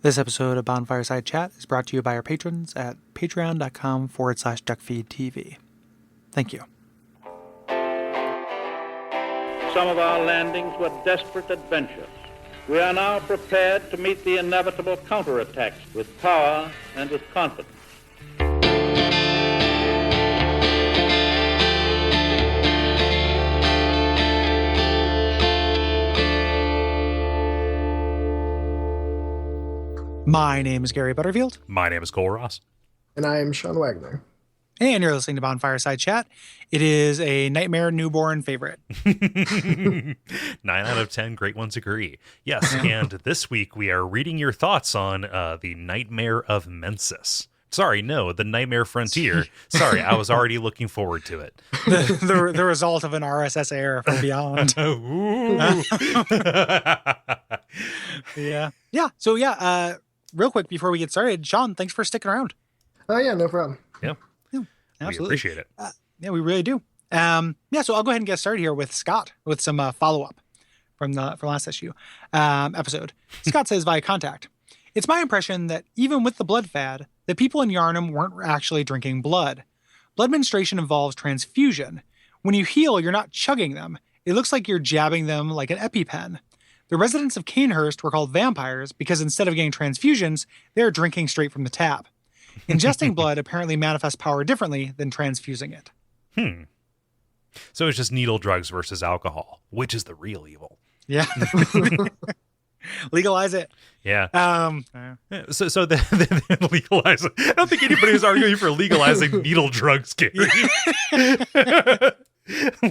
This episode of Bonfireside Chat is brought to you by our patrons at patreon.com/Duckfeed.tv. Thank you. Some of our landings were desperate adventures. We are now prepared to meet the inevitable counterattacks with power and with confidence. My name is Gary Butterfield. My name is Kole Ross. And I am Sean Wagoner. And you're listening to Bonfireside Chat. It is a Nightmare newborn favorite. 9 out of 10 great ones agree. Yes, and this week we are reading your thoughts on the Nightmare of Mensis. Sorry, no, the Nightmare Frontier. Sorry, I was already looking forward to it. The result of an RSS error from beyond. Yeah. So real quick before we get started, Sean, thanks for sticking around. Oh yeah, no problem. Yeah, absolutely. We appreciate it. Yeah, we really do. So I'll go ahead and get started here with Scott with some follow-up from last episode. Scott says via contact, it's my impression that even with the blood fad, the people in Yharnam weren't actually drinking blood. Blood menstruation involves transfusion. When you heal, you're not chugging them. It looks like you're jabbing them like an EpiPen. The residents of Canehurst were called vampires because instead of getting transfusions, they're drinking straight from the tap. Ingesting blood apparently manifests power differently than transfusing it. So it's just needle drugs versus alcohol, which is the real evil. Yeah. Legalize it. Yeah. So they legalize it. I don't think anybody's arguing for legalizing needle drugs, Gary.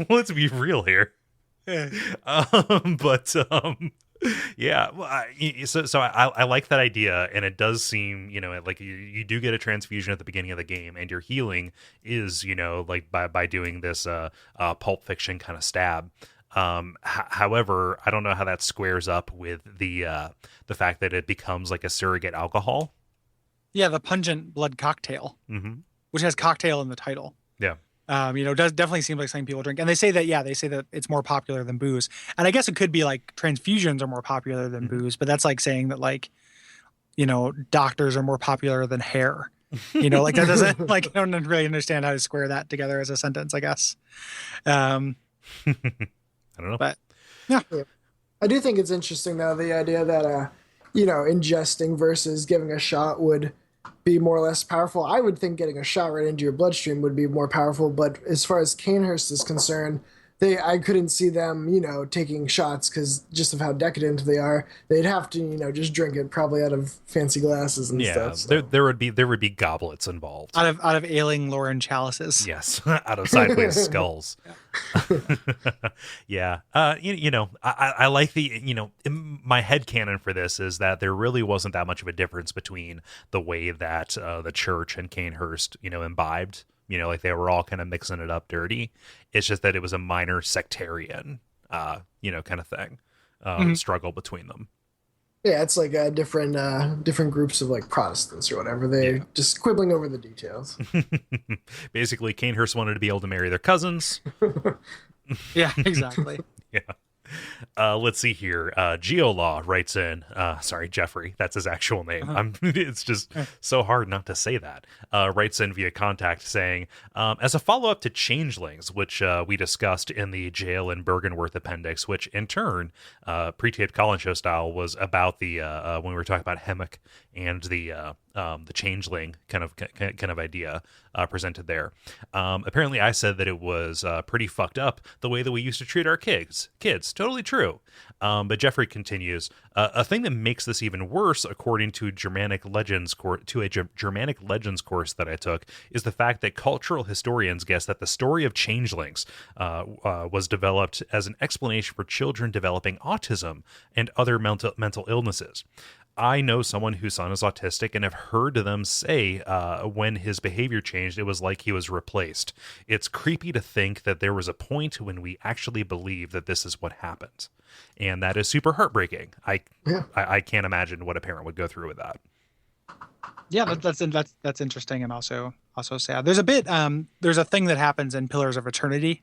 Let's be real here. Yeah. Yeah. Well, so I like that idea, and it does seem, like you do get a transfusion at the beginning of the game, and your healing is, like by doing this Pulp Fiction kind of stab. However, I don't know how that squares up with the fact that it becomes like a surrogate alcohol. Yeah, the pungent blood cocktail, which has cocktail in the title. Yeah. Does definitely seem like something people drink. And they say that it's more popular than booze. And I guess it could be like transfusions are more popular than booze, but that's like saying that doctors are more popular than hair. Like that doesn't I don't really understand how to square that together as a sentence, I guess. I don't know. But yeah. I do think it's interesting though, the idea that ingesting versus giving a shot would be more or less powerful. I would think getting a shot right into your bloodstream would be more powerful, but as far as Canehurst is concerned, I couldn't see them, taking shots because just of how decadent they are. They'd have to, just drink it probably out of fancy glasses and stuff. So. There would be goblets involved. Out of ailing Lauren chalices. Yes, out of sideways skulls. Yeah. I like my headcanon for this is that there really wasn't that much of a difference between the way that the church and Canehurst, imbibed. Like they were all kind of mixing it up dirty. It's just that it was a minor sectarian, kind of thing, struggle betwing them. Yeah, it's like different groups of like Protestants or whatever. They just quibbling over the details. Basically, Canehurst wanted to be able to marry their cousins. Yeah, exactly. Yeah. Let's see here. Geolaw writes in, sorry, Jeffrey, that's his actual name. It's just so hard not to say that. Writes in via contact saying, as a follow-up to Changelings, which we discussed in the Jail in Bergenworth appendix, which in turn, pre-taped Colin Show style, was about the when we were talking about Hemmock and the Changeling kind of idea presented there. Apparently I said that it was pretty fucked up the way that we used to treat our kids. Totally true. But Jeffrey continues, a thing that makes this even worse, according to Germanic Legends course that I took, is the fact that cultural historians guess that the story of Changelings was developed as an explanation for children developing autism and other mental illnesses. I know someone whose son is autistic and have heard them say when his behavior changed, it was like he was replaced. It's creepy to think that there was a point when we actually believed that this is what happened. And that is super heartbreaking. I can't imagine what a parent would go through with that. Yeah, that's interesting and also sad. There's a bit, there's a thing that happens in Pillars of Eternity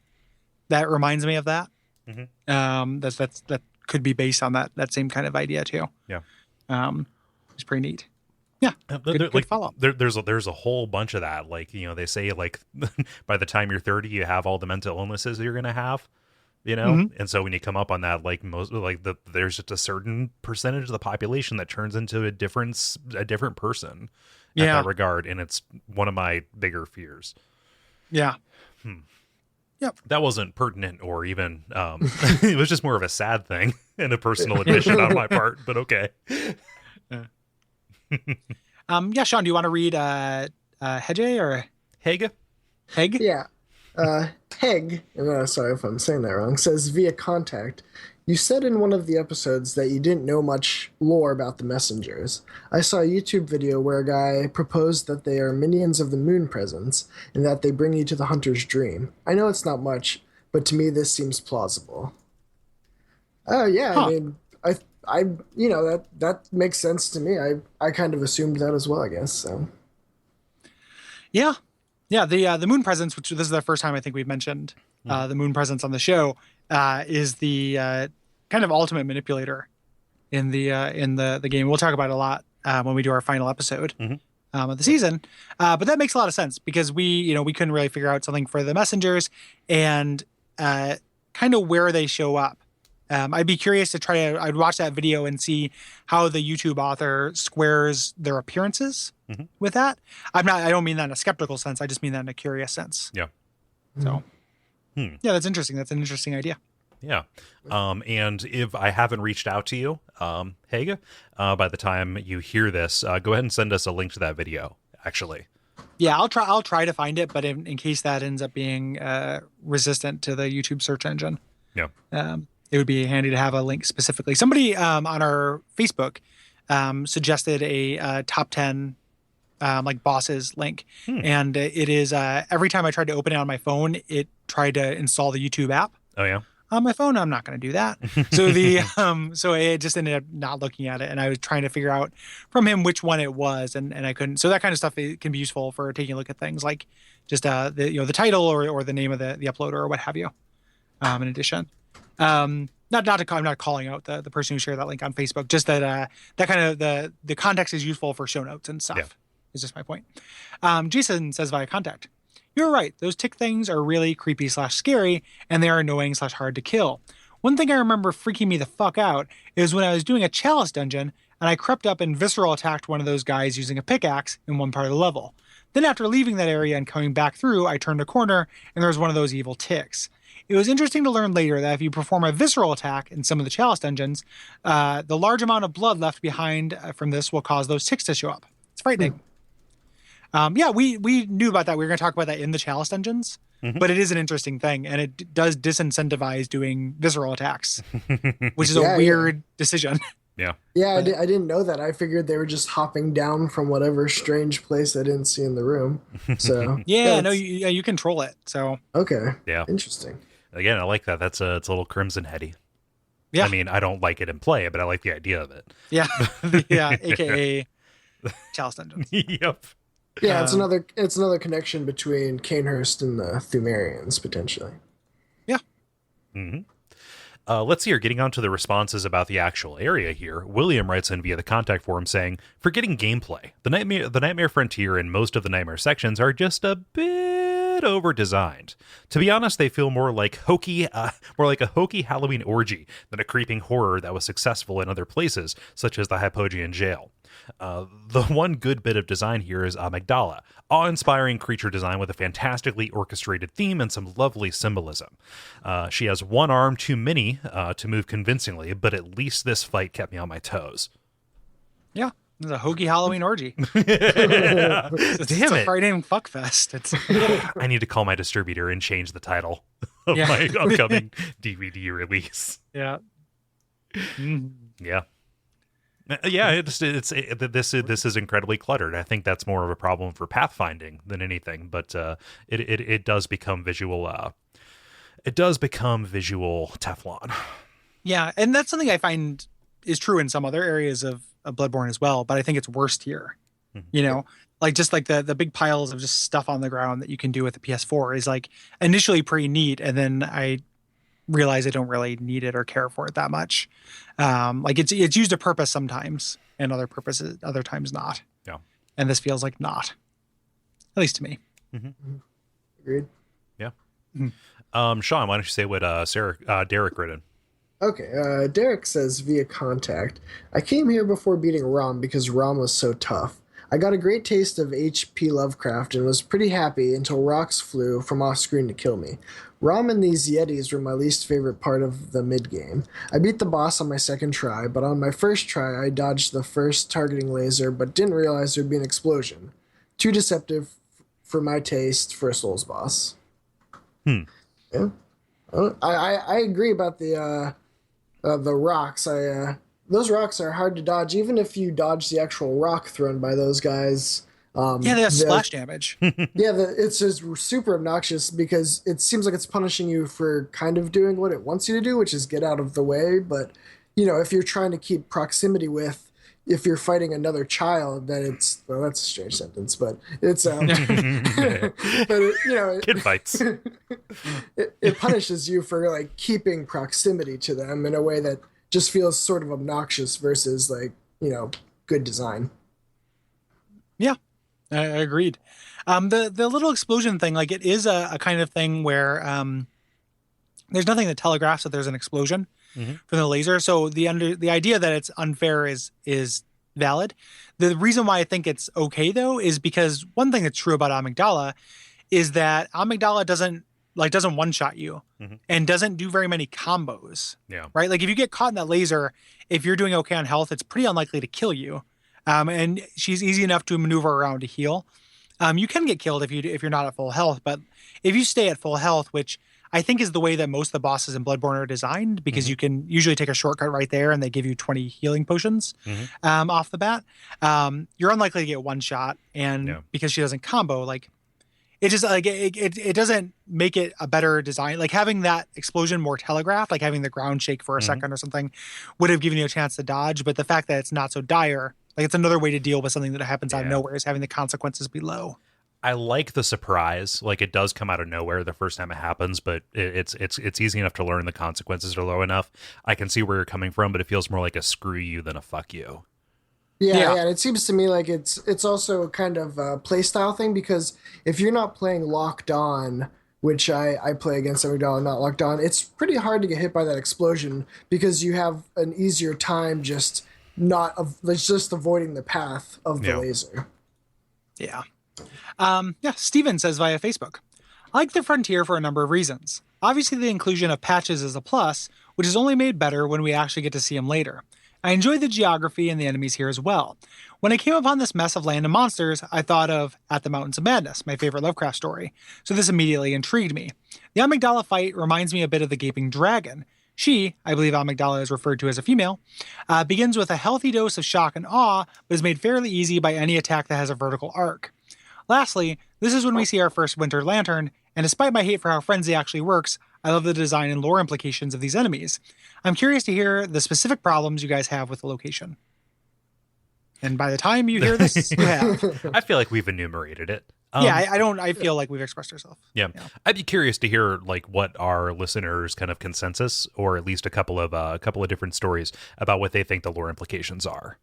that reminds me of that. Mm-hmm. That could be based on that same kind of idea too. Yeah. is pretty neat. Yeah, good follow-up. There's a whole bunch of that. Like, they say like by the time you're 30, you have all the mental illnesses you're gonna have. And so when you come up on that, like there's just a certain percentage of the population that turns into a different person in that regard, and it's one of my bigger fears. Yeah. Yep. That wasn't pertinent or even it was just more of a sad thing and a personal admission on my part, but okay. Sean, do you want to read Hege or Hege? Heg? Yeah. Heg, sorry if I'm saying that wrong, says via contact, you said in one of the episodes that you didn't know much lore about the messengers. I saw a YouTube video where a guy proposed that they are minions of the moon presence and that they bring you to the hunter's dream. I know it's not much, but to me this seems plausible. Yeah, huh. I mean, that makes sense to me. I kind of assumed that as well, I guess. So. Yeah. Yeah, the moon presence, which this is the first time I think we've mentioned the moon presence on the show, is the kind of ultimate manipulator in the game. We'll talk about it a lot when we do our final episode of the season. But that makes a lot of sense because we couldn't really figure out something for the messengers and kind of where they show up. I'd be curious to I'd watch that video and see how the YouTube author squares their appearances with that. I don't mean that in a skeptical sense. I just mean that in a curious sense. Yeah. So, yeah, that's interesting. That's an interesting idea. Yeah. And if I haven't reached out to you, Hege, by the time you hear this, go ahead and send us a link to that video, actually. Yeah, I'll try to find it, but in case that ends up being resistant to the YouTube search engine. Yeah. It would be handy to have a link specifically. Somebody on our Facebook suggested a top 10 like bosses link. And it is every time I tried to open it on my phone, it tried to install the YouTube app. Oh, yeah. On my phone, I'm not going to do that. So so it just ended up not looking at it. And I was trying to figure out from him which one it was. And I couldn't. So that kind of stuff can be useful for taking a look at things like just the title or the name of the uploader or what have you. In addition. I'm not calling out the person who shared that link on Facebook, just that that kind of the context is useful for show notes and stuff. Yeah. Is just my point. Jason says via contact, you're right. Those tick things are really creepy / scary, and they are annoying / hard to kill. One thing I remember freaking me the fuck out is when I was doing a chalice dungeon and I crept up and visceral attacked one of those guys using a pickaxe in one part of the level. Then after leaving that area and coming back through, I turned a corner and there was one of those evil ticks. It was interesting to learn later that if you perform a visceral attack in some of the chalice dungeons, the large amount of blood left behind from this will cause those ticks to show up. It's frightening. Yeah, we knew about that. We were going to talk about that in the chalice dungeons, but it is an interesting thing, and it does disincentivize doing visceral attacks, which is a weird decision. Yeah, I didn't know that. I figured they were just hopping down from whatever strange place I didn't see in the room. So you control it. So okay, yeah, interesting. Again, I like that. It's a little Crimson Heady. Yeah, I mean, I don't like it in play, but I like the idea of it. Yeah, AKA chalice dungeons. Yep. Yeah, it's another connection between Canehurst and the Thumerians potentially. Yeah. Let's see here. Getting on to the responses about the actual area here. William writes in via the contact forum saying, "Forgetting gameplay, the Nightmare Frontier and most of the Nightmare sections are just a bit over-designed. To be honest, they feel more like a hokey Halloween orgy than a creeping horror that was successful in other places, such as the Hypogean Jail. The one good bit of design here is Amygdala, awe-inspiring creature design with a fantastically orchestrated theme and some lovely symbolism. She has one arm too many to move convincingly, but at least this fight kept me on my toes." Yeah, it's a hokey Halloween orgy. Damn it's a Friday fuckfest. I need to call my distributor and change the title of my upcoming DVD release. Yeah. Yeah. Yeah, this is incredibly cluttered. I think that's more of a problem for pathfinding than anything, but it does become visual. It does become visual Teflon. Yeah, and that's something I find is true in some other areas of Bloodborne as well, but I think it's worst here. You know, like just like the big piles of just stuff on the ground that you can do with the PS4 is like initially pretty neat, and then I realize they don't really need it or care for it that much. Like it's used a purpose sometimes, and other times not. Yeah. And this feels like not, at least to me. Agreed. Yeah. Sean, why don't you say what Derek written? Okay, Derek says via contact, I came here before beating Rom because Rom was so tough. I got a great taste of H.P. Lovecraft and was pretty happy until rocks flew from off screen to kill me. Rom and these Yetis were my least favorite part of the mid-game. I beat the boss on my second try, but on my first try I dodged the first targeting laser but didn't realize there'd be an explosion. Too deceptive for my taste for a Souls boss. Yeah. I agree about the rocks. Those rocks are hard to dodge, even if you dodge the actual rock thrown by those guys. They have splash damage. It's just super obnoxious because it seems like it's punishing you for kind of doing what it wants you to do, which is get out of the way. But, if you're trying to keep proximity with, if you're fighting another child, then that's a strange sentence, but it's, but Kid fights. It punishes you for like keeping proximity to them in a way that just feels sort of obnoxious versus like, good design. Yeah, I agreed. The little explosion thing, like it is a kind of thing where there's nothing that telegraphs that there's an explosion from the laser. So the idea that it's unfair is valid. The reason why I think it's okay though is because one thing that's true about Amygdala is that Amygdala doesn't one-shot you and doesn't do very many combos. Yeah. Right. Like if you get caught in that laser, if you're doing okay on health, it's pretty unlikely to kill you. And she's easy enough to maneuver around to heal. You can get killed if you're not at full health, but if you stay at full health, which I think is the way that most of the bosses in Bloodborne are designed, because you can usually take a shortcut right there and they give you 20 healing potions off the bat. You're unlikely to get one shot, and because she doesn't combo, like it just like it doesn't make it a better design. Like having that explosion more telegraphed, like having the ground shake for a second or something, would have given you a chance to dodge. But the fact that it's not so dire, like it's another way to deal with something that happens out of nowhere, is having the consequences be low. I like the surprise. Like it does come out of nowhere the first time it happens, but it's easy enough to learn the consequences are low enough. I can see where you're coming from, but it feels more like a screw you than a fuck you. Yeah, and it seems to me like it's also kind of a play style thing, because if you're not playing locked on, which I play against Amygdala not locked on, it's pretty hard to get hit by that explosion because you have an easier time just avoiding the path of the laser. Yeah. Steven says via Facebook, I like the Frontier for a number of reasons. Obviously, the inclusion of patches is a plus, which is only made better when we actually get to see them later. I enjoy the geography and the enemies here as well. When I came upon this mess of land and monsters, I thought of At the Mountains of Madness, my favorite Lovecraft story, so this immediately intrigued me. The Amygdala fight reminds me a bit of the Gaping Dragon. She, I believe Amygdala is referred to as a female, begins with a healthy dose of shock and awe, but is made fairly easy by any attack that has a vertical arc. Lastly, this is when we see our first Winter Lantern, and despite my hate for how Frenzy actually works, I love the design and lore implications of these enemies. I'm curious to hear the specific problems you guys have with the location. And by the time you hear this, you have. I feel like we've enumerated it. I feel like we've expressed ourselves. Yeah. I'd be curious to hear like what our listeners' kind of consensus, or at least a couple of different stories about what they think the lore implications are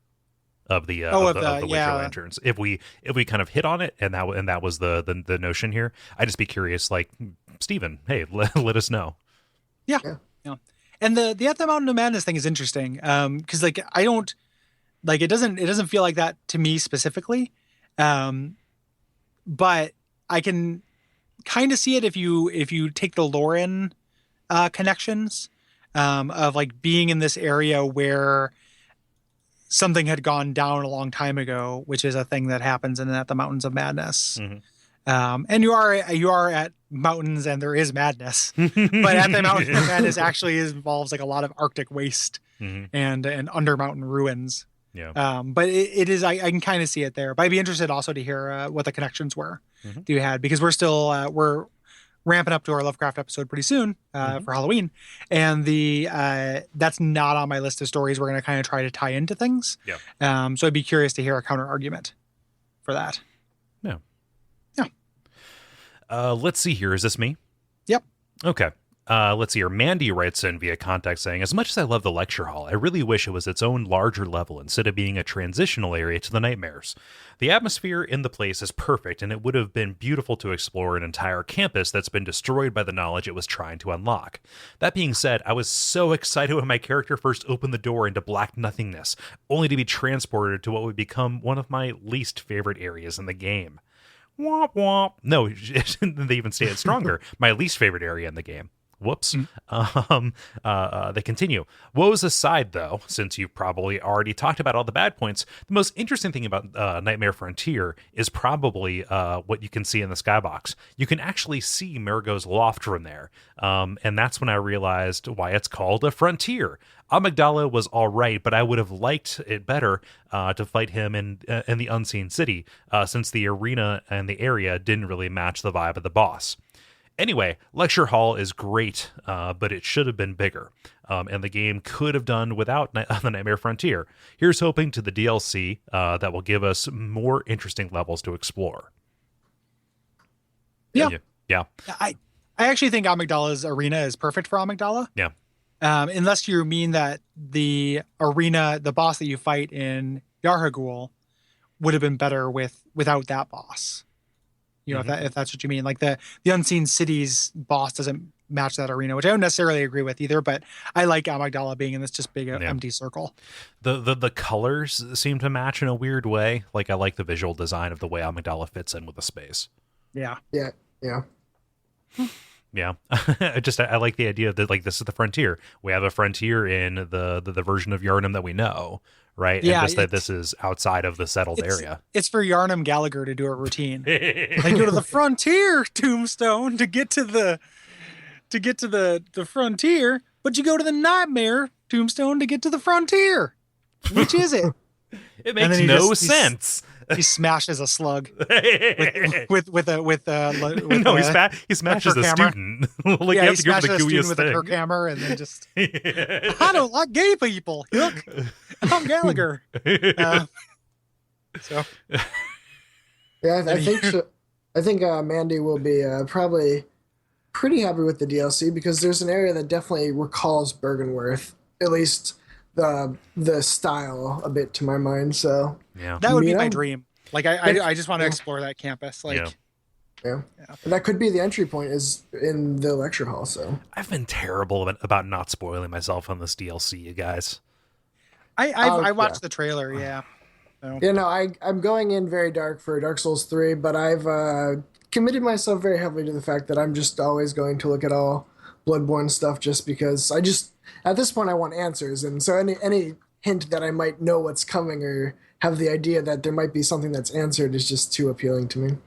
of the Winter Lanterns. If we kind of hit on it, and that was the notion here, I'd just be curious. Like, Steven, hey, let us know. Yeah. And the At the Mountain of Madness thing is interesting, because like I don't like it doesn't feel like that to me specifically, but I can kind of see it if you take the Lauren connections of like being in this area where something had gone down a long time ago, which is a thing that happens in At the Mountains of Madness. And you are at mountains and there is madness, but At the Mountains of Madness actually involves like a lot of Arctic waste and under mountain ruins. Yeah. But it is, I can kind of see it there, but I'd be interested also to hear what the connections were that you had, because we're still, we're ramping up to our Lovecraft episode pretty soon for Halloween. And that's not on my list of stories we're going to kind of try to tie into things. Yeah. So I'd be curious to hear a counter argument for that. Yeah. Let's see here. Is this me? Yep. Okay. Let's see here. Mandy writes in via contact saying, as much as I love the lecture hall, I really wish it was its own larger level instead of being a transitional area to the nightmares. The atmosphere in the place is perfect, and it would have been beautiful to explore an entire campus that's been destroyed by the knowledge it was trying to unlock. That being said, I was so excited when my character first opened the door into black nothingness, only to be transported to what would become one of my least favorite areas in the game. Womp womp. No, they even say it stronger. My least favorite area in the game. Whoops. They continue. Woes aside, though, since you've probably already talked about all the bad points, the most interesting thing about Nightmare Frontier is probably what you can see in the skybox. You can actually see Marigo's loft from there. And that's when I realized why it's called a frontier. Amygdala was all right, but I would have liked it better to fight him in the Unseen City, since the arena and the area didn't really match the vibe of the boss. Anyway, Lecture Hall is great, but it should have been bigger, and the game could have done without the Nightmare Frontier. Here's hoping to the DLC that will give us more interesting levels to explore. Yeah. I actually think Amygdala's arena is perfect for Amygdala. Yeah. Unless you mean that the arena, the boss that you fight in Yarhagul, would have been better without that boss. You know, if that's what you mean. Like the Unseen Cities boss doesn't match that arena, which I don't necessarily agree with either, but I like Amygdala being in this just big empty circle. The colors seem to match in a weird way. Like I like the visual design of the way Amygdala fits in with the space. Yeah. Yeah. I like the idea that like this is the frontier. We have a frontier in the version of Yharnam that we know, right? Yeah, and just that this is outside of the settled area. It's for Yharnam Gallagher to do a routine. They go to the frontier tombstone to get to the frontier, but you go to the nightmare tombstone to get to the frontier. Which is it? It makes no sense. He smashes a slug with no, he smashes a student. Like you have to go for the gooeyest with thing. a Kirk hammer and then just I don't like gay people. Look, I'm Gallagher. So yeah, I think Mandy will be probably pretty happy with the DLC because there's an area that definitely recalls Bergenworth, at least the style a bit to my mind. So yeah, that would be my dream. Like I just want to explore that campus. Like yeah. That could be the entry point is in the lecture hall. So I've been terrible about not spoiling myself on this DLC, you guys. I watched the trailer. Yeah. So. Yeah, no, I'm going in very dark for Dark Souls 3, but I've committed myself very heavily to the fact that I'm just always going to look at all Bloodborne stuff just because at this point I want answers, and so any hint that I might know what's coming or have the idea that there might be something that's answered is just too appealing to me.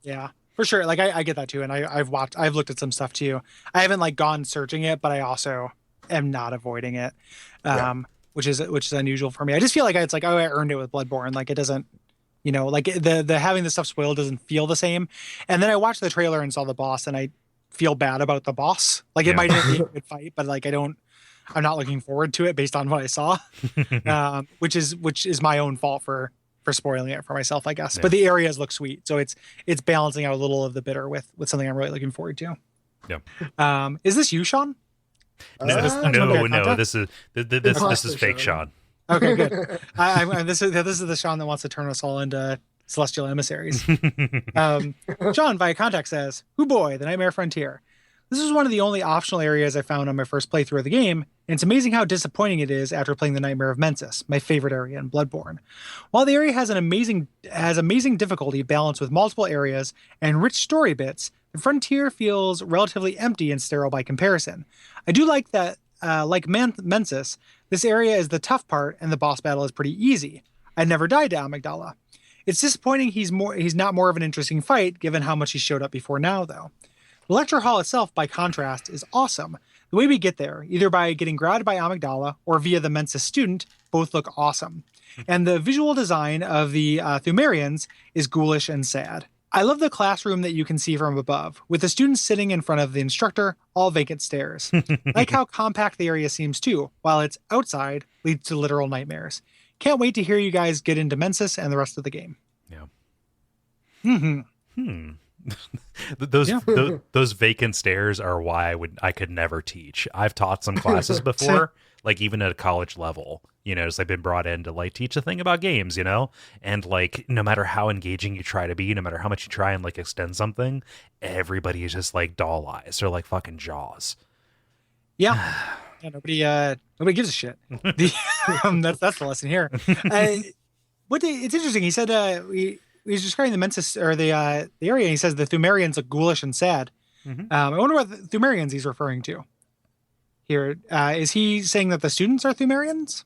Yeah, for sure. Like I get that too, and I've looked at some stuff too. I haven't like gone searching it, but I also am not avoiding it, which is unusual for me. I just feel like it's like, oh, I earned it with Bloodborne. Like it doesn't, you know, like the having the stuff spoiled doesn't feel the same. And then I watched the trailer and saw the boss, and I feel bad about the boss. Like it might be a good fight, but like I'm not looking forward to it based on what I saw, which is my own fault for spoiling it for myself, I guess. Yeah. But the areas look sweet, so it's balancing out a little of the bitter with something I'm really looking forward to. Yeah. Is this you, Sean? No. This is fake Sean. Okay, good. This is the Sean that wants to turn us all into celestial emissaries. Sean via contact says, "Hoo boy, the Nightmare Frontier. This is one of the only optional areas I found on my first playthrough of the game, and it's amazing how disappointing it is after playing the Nightmare of Mensis, my favorite area in Bloodborne. While the area has amazing difficulty balanced with multiple areas and rich story bits, the Frontier feels relatively empty and sterile by comparison. I do like that, like Mensis, this area is the tough part and the boss battle is pretty easy. I never died to Amygdala. It's disappointing he's not more of an interesting fight given how much he showed up before now, though. The lecture hall itself, by contrast, is awesome. The way we get there, either by getting grabbed by Amygdala or via the Mensis student, both look awesome. And the visual design of the Thumerians is ghoulish and sad. I love the classroom that you can see from above, with the students sitting in front of the instructor, all vacant stairs. Like how compact the area seems too, while it's outside leads to literal nightmares. Can't wait to hear you guys get into Mensis and the rest of the game." Yeah. Those vacant stairs are why I could never teach. I've taught some classes before, like even at a college level, as I've been brought in to like teach a thing about games, and like no matter how engaging you try to be, no matter how much you try and like extend something, everybody is just like doll eyes. They're like fucking Jaws. Yeah. Yeah, nobody gives a shit. That's the lesson here. It's interesting. He said he's describing the Mensis or the area. And he says the Thumerians look ghoulish and sad. Mm-hmm. I wonder what the Thumerians he's referring to here. Is he saying that the students are Thumerians?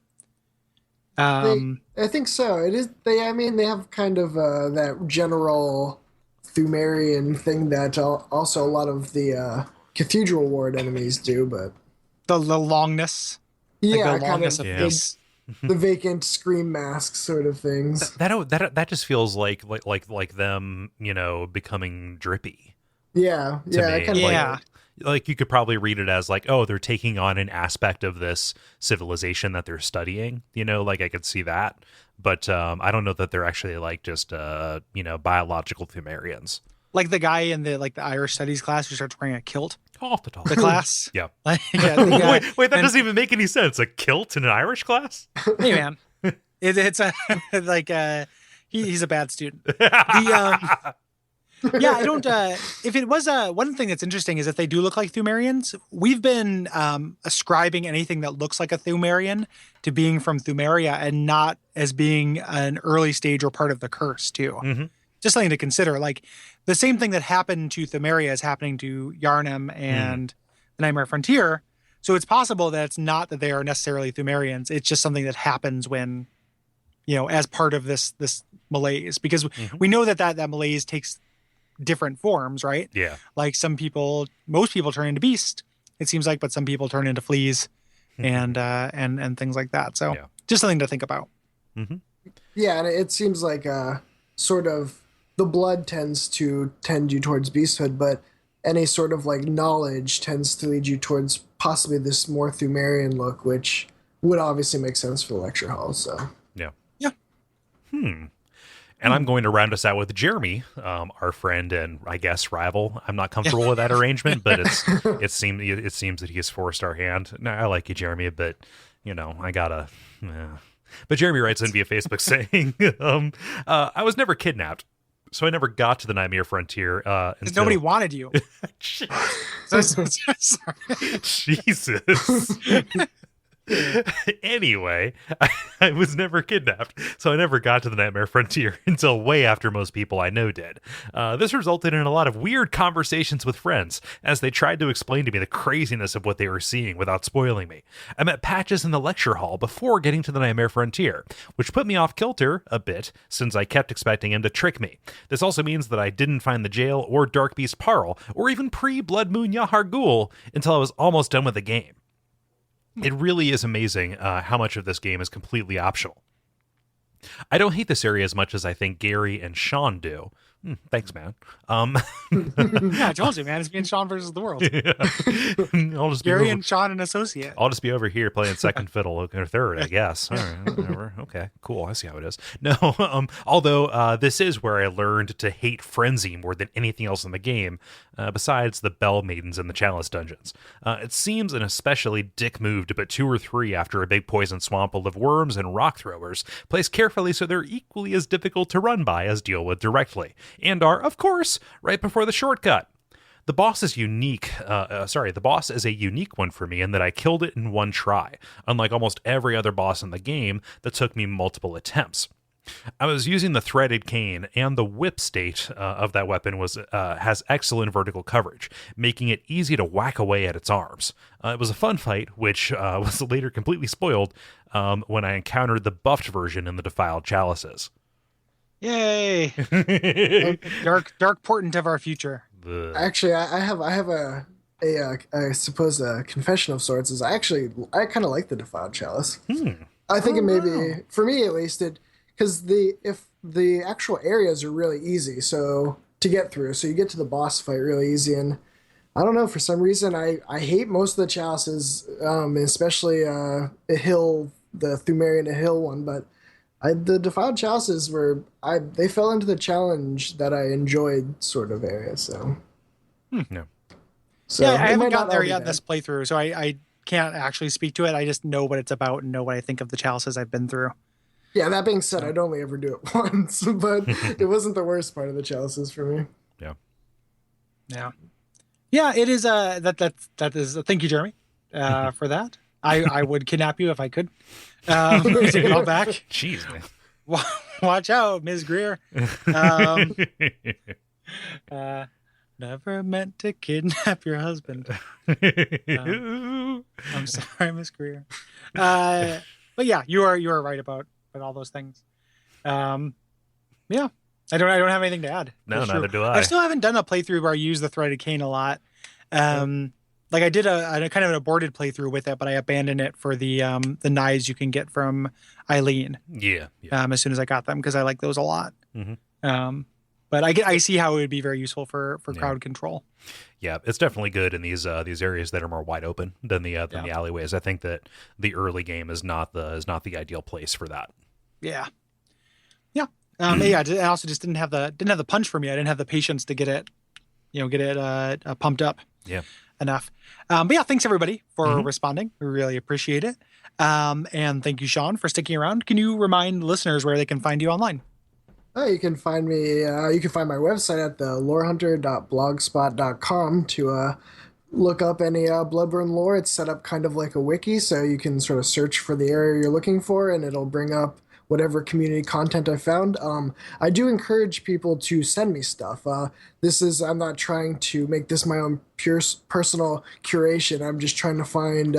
I think so. It is. They have kind of that general Thumerian thing that also a lot of the Cathedral Ward enemies do, but the longness. Yeah, like the longness of face. The vacant scream mask sort of things. That just feels like them, becoming drippy. Yeah, Like you could probably read it as like, oh, they're taking on an aspect of this civilization that they're studying. Like I could see that, but I don't know that they're actually like just biological Thumerians. Like the guy in the Irish studies class who starts wearing a kilt. Off the top. The class. Yeah. Wait, that doesn't even make any sense. A kilt in an Irish class? Hey, man. It's he's a bad student. Yeah, I don't. If it was one thing that's interesting is if they do look like Thumerians, we've been ascribing anything that looks like a Thumerian to being from Thumeria and not as being an early stage or part of the curse, too. Mm-hmm. Just something to consider. Like the same thing that happened to Thumeria is happening to Yharnam and the Nightmare Frontier. So it's possible that it's not that they are necessarily Thumerians. It's just something that happens when, as part of this malaise, because we know that malaise takes different forms, right? Yeah. Like most people turn into beast, it seems like, but some people turn into fleas and things like that. So just something to think about. Mm-hmm. Yeah. And it seems like sort of the blood tends to tend you towards beasthood, but any sort of like knowledge tends to lead you towards possibly this more Thumerian look, which would obviously make sense for the lecture hall. So yeah. And I'm going to round us out with Jeremy, our friend and I guess rival. I'm not comfortable with that arrangement, but it seems that he has forced our hand. No, I like you, Jeremy, but I gotta. But Jeremy writes in via Facebook saying, "I was never kidnapped, so I never got to the Nightmare Frontier. Because nobody wanted you." Jesus. Anyway, I was never kidnapped, so I never got to the Nightmare Frontier until way after most people I know did. This resulted in a lot of weird conversations with friends as they tried to explain to me the craziness of what they were seeing without spoiling me. I met Patches in the lecture hall before getting to the Nightmare Frontier, which put me off kilter a bit since I kept expecting him to trick me. This also means that I didn't find the jail or Dark Beast Parl or even pre-Blood Moon Yahar Ghul until I was almost done with the game. It really is amazing how much of this game is completely optional. I don't hate this area as much as I think Gary and Sean do. Thanks, man. Yeah, I told you, man. It's me and Sean versus the world. Yeah. Gary and Sean, an associate. I'll just be over here playing second fiddle or third, I guess. All right, whatever. Okay, cool. I see how it is. No, although this is where I learned to hate Frenzy more than anything else in the game, besides the Bell Maidens and the Chalice Dungeons. It seems an especially dick move to put 2 or 3 after a big poison swamp full of worms and rock throwers, placed carefully so they're equally as difficult to run by as deal with directly. And are, of course, right before the shortcut. The boss is unique. The boss is a unique one for me in that I killed it in one try, unlike almost every other boss in the game that took me multiple attempts. I was using the threaded cane, and the whip state of that weapon has excellent vertical coverage, making it easy to whack away at its arms. It was a fun fight, which was later completely spoiled when I encountered the buffed version in the Defiled Chalices. Yay! dark portent of our future. Actually, I have I suppose a confession of sorts. Is I kind of like the Defiled Chalice. I think it may be, for me at least, because if the actual areas are really easy to get through, so you get to the boss fight really easy, and I don't know, for some reason I hate most of the chalices, especially the Thumerian Hill one, but The defiled chalices they fell into the challenge that I enjoyed sort of area. So No. so Yeah, I it haven't might gotten not there all be yet in bad. this playthrough, so I can't actually speak to it. I just know what it's about and know what I think of the chalices I've been through. Yeah, that being said, So. I'd only ever do it once, but it wasn't the worst part of the chalices for me. Yeah. Yeah. Yeah, it is that is thank you, Jeremy, for that. I would kidnap you if I could. Take it all back. Jeez, man. Watch out, Ms. Greer. Um, never meant to kidnap your husband. I'm sorry, Miss Greer. But yeah, you are right about all those things. Yeah, I don't have anything to add. No, That's neither true. do I. still haven't done a playthrough where I use the threaded cane a lot. Like I did a kind of an aborted playthrough with it, but I abandoned it for the knives you can get from Eileen. Yeah. As soon as I got them, because I like those a lot. Mm-hmm. But I see how it would be very useful for crowd control. Yeah, it's definitely good in these areas that are more wide open than the alleyways. I think that the early game is not the ideal place for that. Yeah. Yeah. I also just didn't have the punch for me. I didn't have the patience to get it pumped up. Yeah. Enough. But yeah, thanks everybody for responding. We really appreciate it. And thank you, Sean, for sticking around. Can you remind listeners where they can find you online? You can find me. You can find my website at the lorehunter.blogspot.com to look up any Bloodborne lore. It's set up kind of like a wiki, so you can sort of search for the area you're looking for, and it'll bring up whatever community content I found. I do encourage people to send me stuff. I'm not trying to make this my own pure personal curation. I'm just trying to find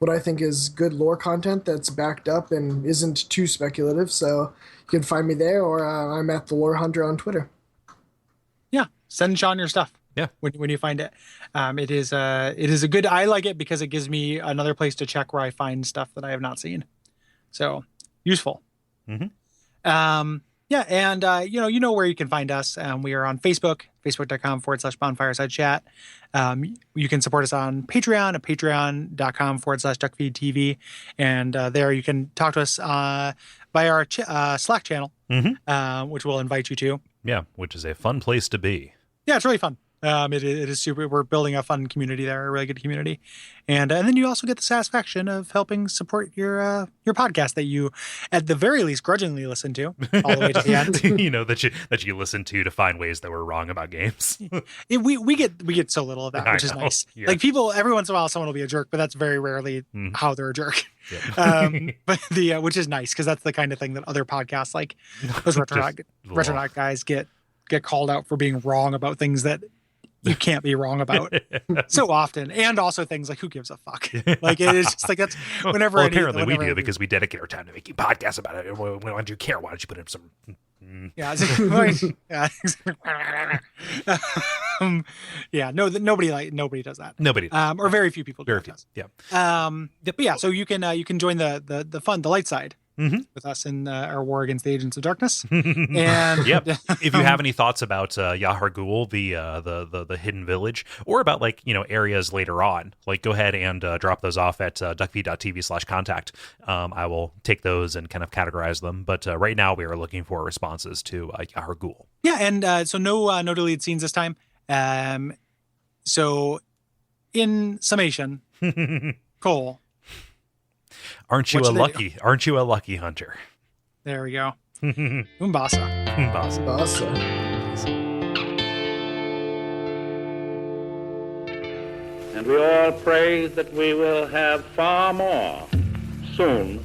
what I think is good lore content that's backed up and isn't too speculative. So you can find me there, or I'm at the Lore Hunter on Twitter. Yeah, send Sean your stuff. Yeah, when you find it, it is a good. I like it because it gives me another place to check where I find stuff that I have not seen. So useful. Yeah, and you know where you can find us. We are on Facebook, facebook.com/bonfireside chat. You can support us on Patreon at patreon.com/Duckfeed.tv. And there you can talk to us by our Slack channel, which we'll invite you to. Yeah, which is a fun place to be. Yeah, it's really fun. It is super. We're building a fun community there, a really good community, and then you also get the satisfaction of helping support your podcast that you, at the very least, grudgingly listen to all the way to the end. that you listen to find ways that we're wrong about games. we get so little of that, which is nice. Yeah. Like people, every once in a while, someone will be a jerk, but that's very rarely how they're a jerk. Yep. But which is nice because that's the kind of thing that other podcasts like those Retronaut guys get called out for being wrong about things that you can't be wrong about so often, and also things like who gives a fuck. Like it is just like that's whenever. Well, apparently we do because we dedicate our time to making podcasts about it. Why don't you care? Why don't you put in some? Yeah, yeah. Nobody does that. Nobody, or very few people. Very few. Yeah. But yeah, so you can join the fun, the light side. With us in our war against the Agents of Darkness. And yep. If you have any thoughts about Yahar'gul, the hidden village, or about areas later on, go ahead and drop those off at Duckfeed.tv/contact. I will take those and kind of categorize them. But right now we are looking for responses to Yahar'gul. Yeah, and so no deleted scenes this time. So in summation, Kole. Aren't you a lucky hunter? There we go. Umbasa. And we all pray that we will have far more soon